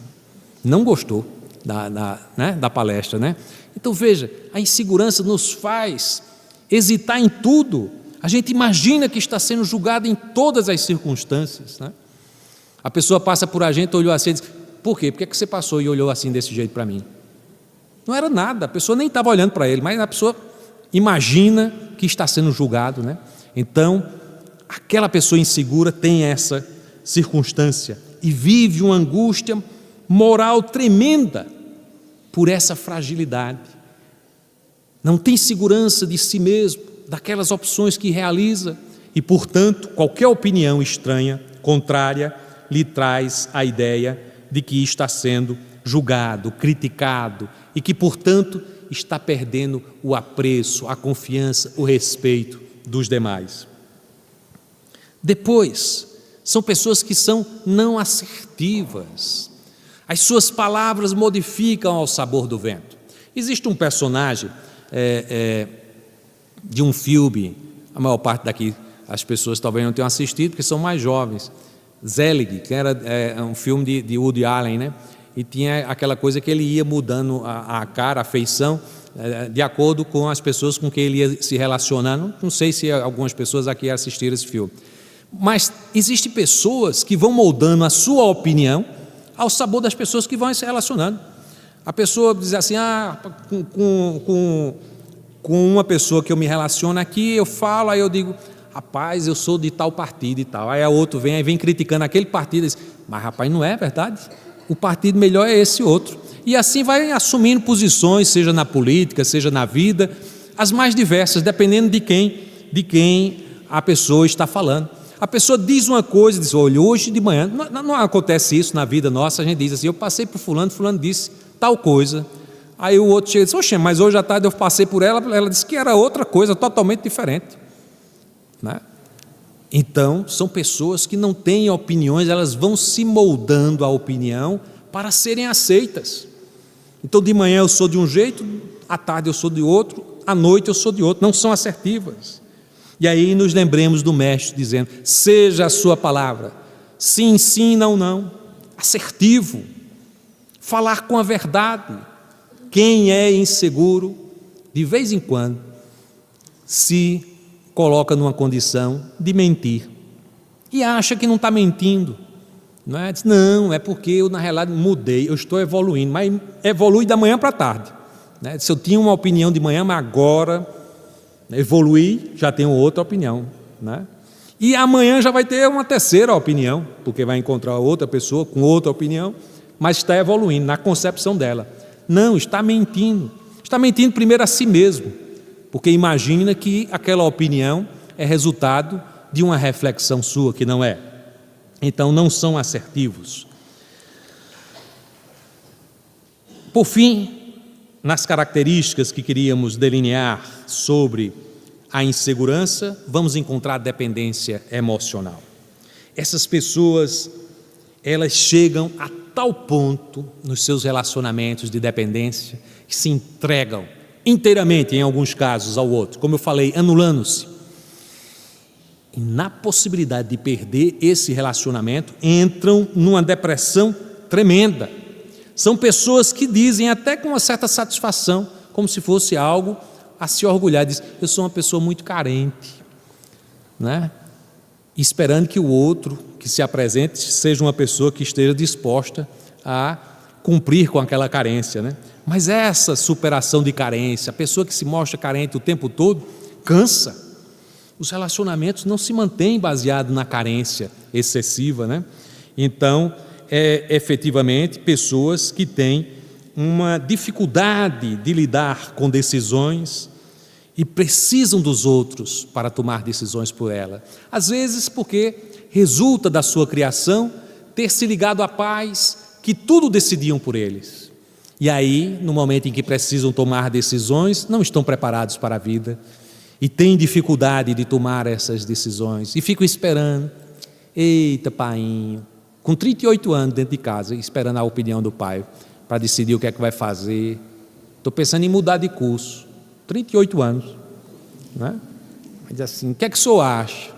não gostou da palestra, né? Então veja, a insegurança nos faz hesitar em tudo. A gente imagina que está sendo julgado em todas as circunstâncias, né? A pessoa passa por a gente, olhou assim e diz, por quê? Por que você passou e olhou assim desse jeito para mim? Não era nada, a pessoa nem estava olhando para ele, mas a pessoa imagina que está sendo julgado, né? Então, aquela pessoa insegura tem essa circunstância e vive uma angústia moral tremenda por essa fragilidade. Não tem segurança de si mesmo, daquelas opções que realiza e, portanto, qualquer opinião estranha, contrária, lhe traz a ideia de que está sendo julgado, criticado e que, portanto, está perdendo o apreço, a confiança, o respeito dos demais. Depois, são pessoas que são não assertivas. As suas palavras modificam ao sabor do vento. Existe um personagem de um filme, a maior parte daqui, as pessoas talvez não tenham assistido, porque são mais jovens, Zelig, que era um filme de Woody Allen, né? E tinha aquela coisa que ele ia mudando a cara, a feição, de acordo com as pessoas com quem ele ia se relacionando. Não sei se algumas pessoas aqui assistiram esse filme. Mas existem pessoas que vão moldando a sua opinião ao sabor das pessoas que vão se relacionando. A pessoa diz assim, com uma pessoa que eu me relaciono aqui, eu falo, aí eu digo, rapaz, eu sou de tal partido e tal. Aí a outro vem criticando aquele partido e diz, mas rapaz, não é verdade? O partido melhor é esse outro. E assim vai assumindo posições, seja na política, seja na vida, as mais diversas, dependendo de quem a pessoa está falando. A pessoa diz uma coisa, diz, olha, hoje de manhã, não acontece isso na vida nossa, a gente diz assim, eu passei por fulano disse tal coisa. Aí o outro chega e diz, oxe, mas hoje à tarde eu passei por ela disse que era outra coisa, totalmente diferente. Né? Então, são pessoas que não têm opiniões, elas vão se moldando a opinião para serem aceitas. Então, de manhã eu sou de um jeito, à tarde eu sou de outro, à noite eu sou de outro, não são assertivas. E aí nos lembremos do Mestre dizendo, seja a sua palavra, sim, sim, não, não, assertivo, falar com a verdade. Quem é inseguro, de vez em quando, se coloca numa condição de mentir e acha que não está mentindo, não é? Diz, não, é porque eu na realidade mudei, eu estou evoluindo, mas evolui da manhã para a tarde, né? Se eu tinha uma opinião de manhã, mas agora evoluí, já tenho outra opinião, né? E amanhã já vai ter uma terceira opinião, porque vai encontrar outra pessoa com outra opinião, mas está evoluindo na concepção dela. Não, está mentindo primeiro a si mesmo, porque imagina que aquela opinião é resultado de uma reflexão sua que não é. Então não são assertivos. Por fim, nas características que queríamos delinear sobre a insegurança, vamos encontrar a dependência emocional. Essas pessoas, elas chegam a tal ponto nos seus relacionamentos de dependência que se entregam inteiramente, em alguns casos, ao outro, como eu falei, anulando-se. E na possibilidade de perder esse relacionamento, entram numa depressão tremenda. São pessoas que dizem até com uma certa satisfação, como se fosse algo a se orgulhar, diz: eu sou uma pessoa muito carente, né? Esperando que o outro que se apresente seja uma pessoa que esteja disposta a cumprir com aquela carência, né? Mas essa superação de carência, a pessoa que se mostra carente o tempo todo, cansa. Os relacionamentos não se mantêm baseados na carência excessiva, né? Então, efetivamente, pessoas que têm uma dificuldade de lidar com decisões e precisam dos outros para tomar decisões por ela. Às vezes porque resulta da sua criação ter se ligado a pais que tudo decidiam por eles. E aí, no momento em que precisam tomar decisões, não estão preparados para a vida e têm dificuldade de tomar essas decisões e ficam esperando. Eita, painho, com 38 anos dentro de casa, esperando a opinião do pai para decidir o que é que vai fazer. Estou pensando em mudar de curso. 38 anos, né? Mas assim, o que é que o senhor acha?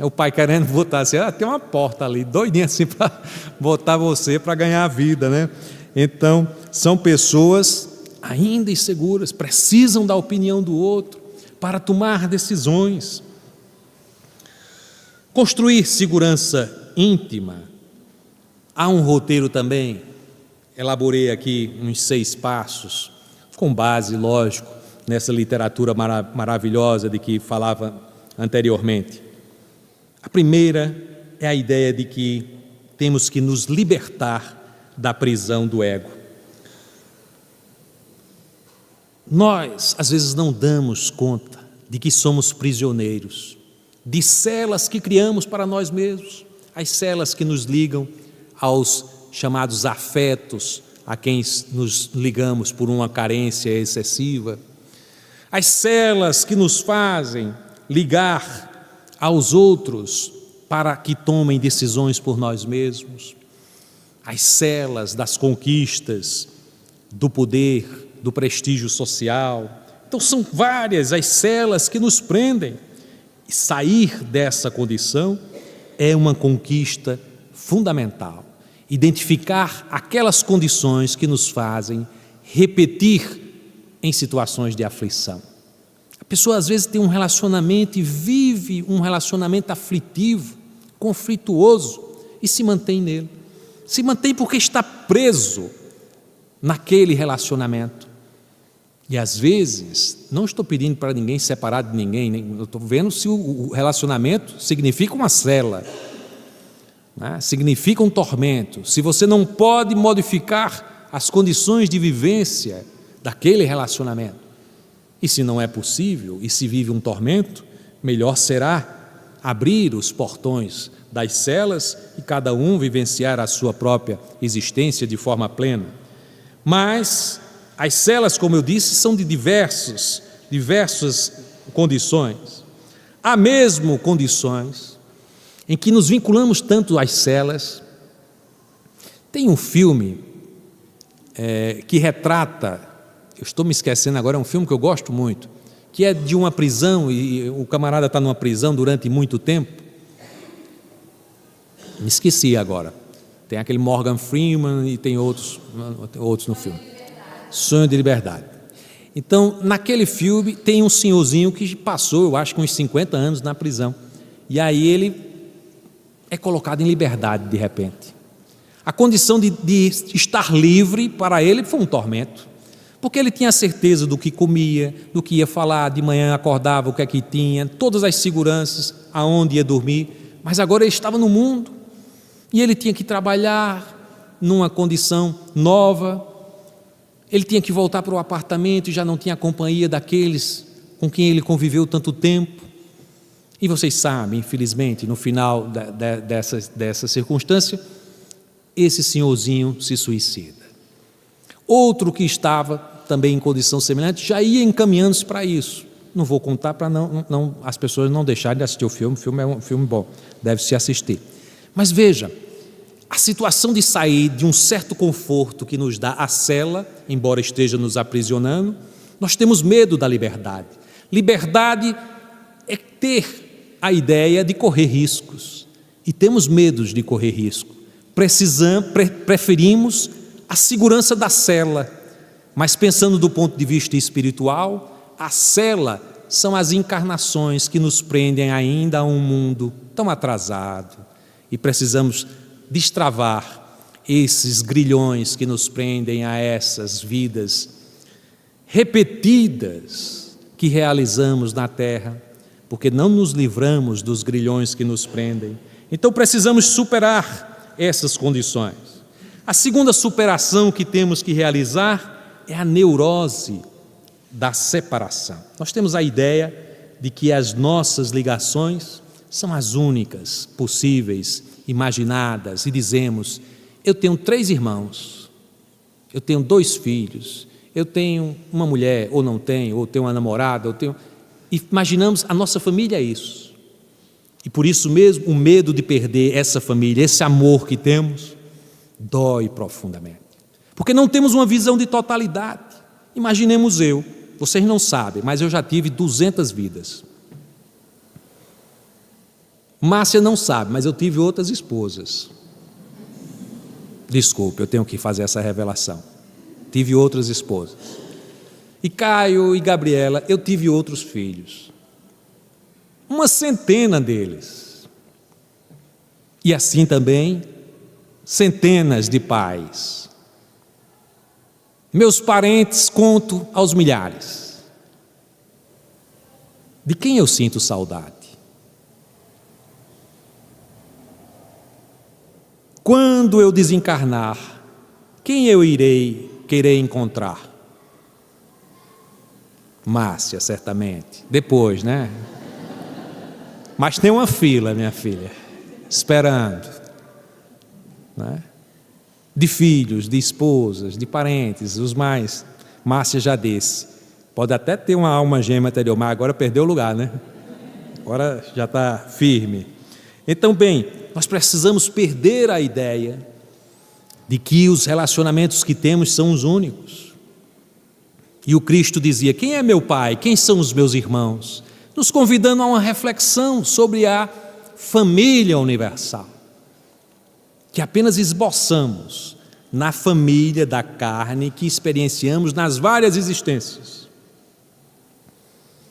O pai querendo botar assim, tem uma porta ali, doidinha assim para botar você para ganhar a vida, né? Então, são pessoas ainda inseguras, precisam da opinião do outro para tomar decisões. Construir segurança íntima. Há um roteiro também, elaborei aqui uns 6 passos, com base, lógico, nessa literatura maravilhosa de que falava anteriormente. A primeira é a ideia de que temos que nos libertar da prisão do ego. Nós, às vezes, não damos conta de que somos prisioneiros de celas que criamos para nós mesmos, as celas que nos ligam aos chamados afetos, a quem nos ligamos por uma carência excessiva, as celas que nos fazem ligar aos outros para que tomem decisões por nós mesmos, as celas das conquistas, do poder, do prestígio social. Então são várias as celas que nos prendem. E sair dessa condição é uma conquista fundamental. Identificar aquelas condições que nos fazem repetir em situações de aflição. A pessoa às vezes tem um relacionamento e vive um relacionamento aflitivo, conflituoso, e se mantém nele. Se mantém porque está preso naquele relacionamento. E às vezes, não estou pedindo para ninguém separar de ninguém, eu estou vendo se o relacionamento significa uma cela, né? Significa um tormento. Se você não pode modificar as condições de vivência daquele relacionamento, e se não é possível, e se vive um tormento, melhor será abrir os portões das celas e cada um vivenciar a sua própria existência de forma plena. Mas as celas, como eu disse, são de diversas condições. Há mesmo condições em que nos vinculamos tanto às celas. Tem um filme que retrata, eu estou me esquecendo agora, é um filme que eu gosto muito, que é de uma prisão, e o camarada está numa prisão durante muito tempo. Me esqueci agora. Tem aquele Morgan Freeman e tem outros no filme. Sonho de Liberdade. Então, naquele filme, tem um senhorzinho que passou, eu acho que uns 50 anos na prisão. E aí ele é colocado em liberdade de repente. A condição de estar livre para ele foi um tormento. Porque ele tinha certeza do que comia, do que ia falar, de manhã acordava, o que é que tinha, todas as seguranças, aonde ia dormir. Mas agora ele estava no mundo. E ele tinha que trabalhar numa condição nova. Ele tinha que voltar para o apartamento e já não tinha a companhia daqueles com quem ele conviveu tanto tempo. E vocês sabem, infelizmente, no final dessa circunstância, esse senhorzinho se suicida. Outro que estava também em condição semelhante já ia encaminhando-se para isso. Não vou contar para as pessoas não deixarem de assistir o filme é um filme bom, deve-se assistir. Mas veja, a situação de sair de um certo conforto que nos dá a cela, embora esteja nos aprisionando, nós temos medo da liberdade. Liberdade é ter a ideia de correr riscos, e temos medos de correr risco. Preferimos a segurança da cela, mas pensando do ponto de vista espiritual, a cela são as encarnações que nos prendem ainda a um mundo tão atrasado, e precisamos destravar esses grilhões que nos prendem a essas vidas repetidas que realizamos na terra, porque não nos livramos dos grilhões que nos prendem. Então precisamos superar essas condições. A segunda superação que temos que realizar é a neurose da separação. Nós temos a ideia de que as nossas ligações são as únicas possíveis, imaginadas, e dizemos: eu tenho 3 irmãos, eu tenho 2 filhos, eu tenho uma mulher, ou não tenho, ou tenho uma namorada, e imaginamos a nossa família é isso. E por isso mesmo o medo de perder essa família, esse amor que temos, dói profundamente, porque não temos uma visão de totalidade. Imaginemos vocês não sabem, mas eu já tive 200 vidas. Márcia não sabe, mas eu tive outras esposas. Desculpe, eu tenho que fazer essa revelação. Tive outras esposas. E Caio e Gabriela, eu tive outros filhos. Uma centena deles. E assim também, centenas de pais. Meus parentes conto aos milhares. De quem eu sinto saudade? Quando eu desencarnar, quem eu irei querer encontrar? Márcia, certamente. Depois, né? Mas tem uma fila, minha filha, esperando, né? De filhos, de esposas, de parentes, os mais. Márcia já disse. Pode até ter uma alma gêmea anterior, mas agora perdeu o lugar, né? Agora já está firme. Então, bem, nós precisamos perder a ideia de que os relacionamentos que temos são os únicos. E o Cristo dizia: quem é meu pai? Quem são os meus irmãos? Nos convidando a uma reflexão sobre a família universal, que apenas esboçamos na família da carne que experienciamos nas várias existências.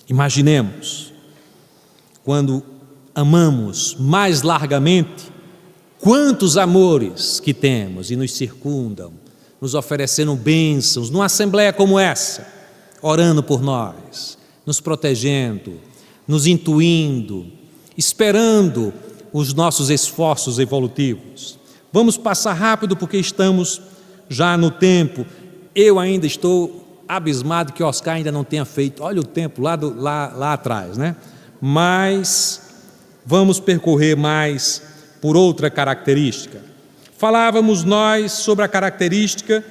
Imaginemos, quando amamos mais largamente, quantos amores que temos e nos circundam, nos oferecendo bênçãos, numa assembleia como essa, orando por nós, nos protegendo, nos intuindo, esperando os nossos esforços evolutivos. Vamos passar rápido porque estamos já no tempo. Eu ainda estou abismado que Oscar ainda não tenha feito, olha o tempo lá atrás, né? Mas vamos percorrer mais por outra característica. Falávamos nós sobre a característica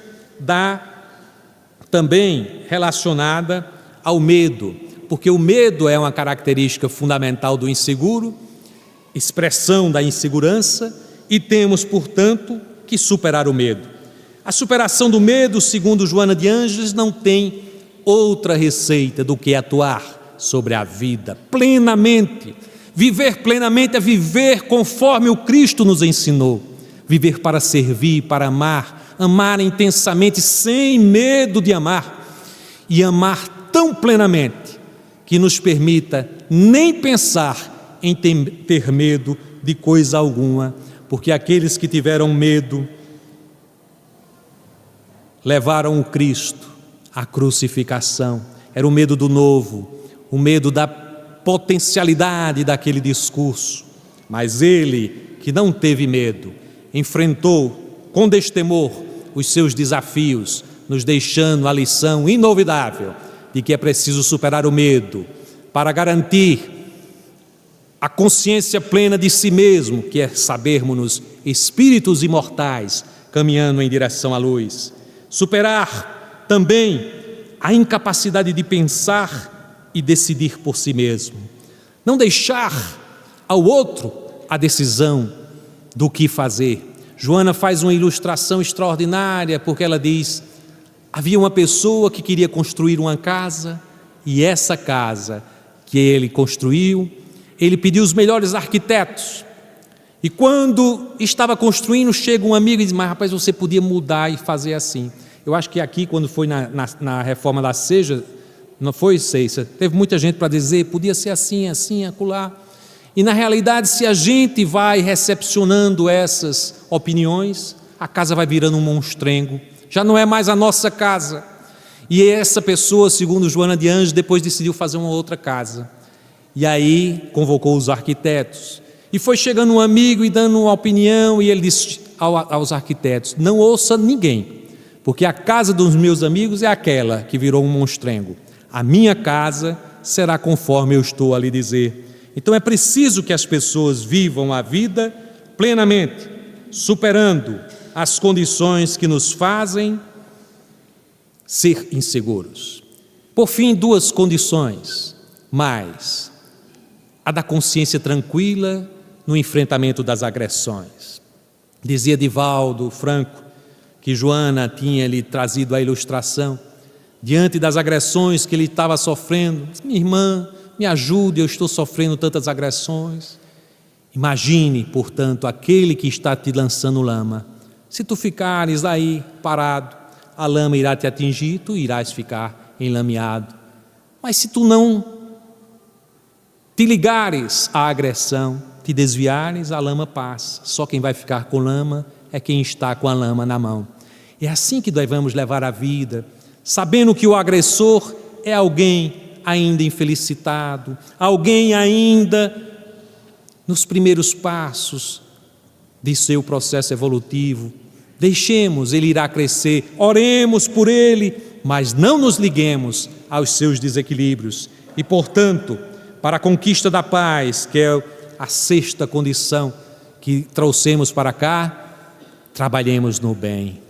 também relacionada ao medo, porque o medo é uma característica fundamental do inseguro, expressão da insegurança, e temos, portanto, que superar o medo. A superação do medo, segundo Joana de Ângeles, não tem outra receita do que atuar sobre a vida plenamente. Viver plenamente é viver conforme o Cristo nos ensinou. Viver para servir, para amar, amar intensamente, sem medo de amar, e amar tão plenamente que nos permita nem pensar em ter medo de coisa alguma, porque aqueles que tiveram medo levaram o Cristo à crucificação. Era o medo do novo, o medo da potencialidade daquele discurso, mas ele, que não teve medo, enfrentou com destemor os seus desafios, nos deixando a lição inolvidável de que é preciso superar o medo para garantir a consciência plena de si mesmo, que é sabermos-nos espíritos imortais, caminhando em direção à luz. Superar também a incapacidade de pensar e decidir por si mesmo. Não deixar ao outro a decisão do que fazer. Joana faz uma ilustração extraordinária, porque ela diz: havia uma pessoa que queria construir uma casa, e essa casa que ele construiu, ele pediu os melhores arquitetos. E quando estava construindo, chega um amigo e diz: mas rapaz, você podia mudar e fazer assim. Eu acho que aqui, quando foi na reforma da Seja, não foi, Ceiça? Teve muita gente para dizer: podia ser assim, assim, acolá. E na realidade, se a gente vai recepcionando essas opiniões, a casa vai virando um monstrengo, já não é mais a nossa casa. E essa pessoa, segundo Joana de Ângeles, depois decidiu fazer uma outra casa. E aí convocou os arquitetos. E foi chegando um amigo e dando uma opinião, e ele disse aos arquitetos: não ouça ninguém, porque a casa dos meus amigos é aquela que virou um monstrengo. A minha casa será conforme eu estou a lhe dizer. Então é preciso que as pessoas vivam a vida plenamente, superando as condições que nos fazem ser inseguros. Por fim, duas condições mais: a da consciência tranquila no enfrentamento das agressões. Dizia Divaldo Franco que Joana tinha lhe trazido a ilustração diante das agressões que ele estava sofrendo. Minha irmã, me ajude, eu estou sofrendo tantas agressões. Imagine, portanto, aquele que está te lançando lama. Se tu ficares aí parado, a lama irá te atingir, tu irás ficar enlameado. Mas se tu não te ligares à agressão, te desviares, a lama passa. Só quem vai ficar com lama é quem está com a lama na mão. É assim que devemos levar a vida, sabendo que o agressor é alguém ainda infelicitado, alguém ainda nos primeiros passos de seu processo evolutivo. Deixemos, ele irá crescer, oremos por ele, mas não nos liguemos aos seus desequilíbrios. E, portanto, para a conquista da paz, que é a sexta condição que trouxemos para cá, trabalhemos no bem.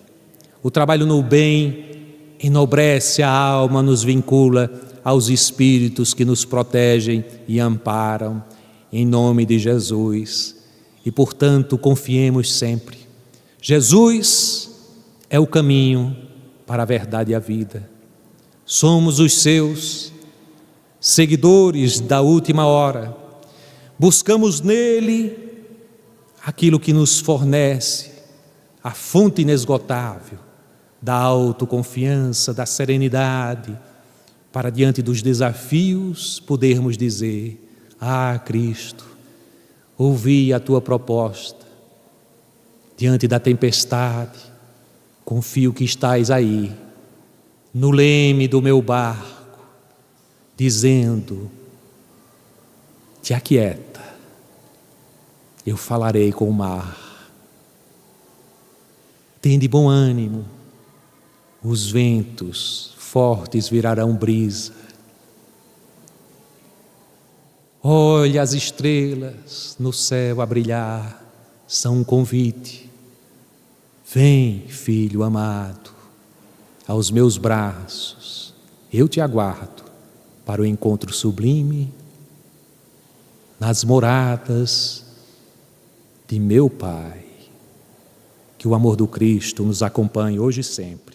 O trabalho no bem enobrece a alma, nos vincula aos espíritos que nos protegem e amparam, em nome de Jesus. E, portanto, confiemos sempre. Jesus é o caminho para a verdade e a vida. Somos os seus seguidores da última hora. Buscamos nele aquilo que nos fornece a fonte inesgotável da autoconfiança, da serenidade, para diante dos desafios podermos dizer: ah, Cristo, ouvi a tua proposta. Diante da tempestade, confio que estás aí, no leme do meu barco, dizendo: te aquieta, eu falarei com o mar. Tende bom ânimo, os ventos fortes virarão brisa. Olha as estrelas no céu a brilhar, são um convite. Vem, filho amado, aos meus braços, eu te aguardo para o encontro sublime nas moradas de meu Pai. Que o amor do Cristo nos acompanhe hoje e sempre.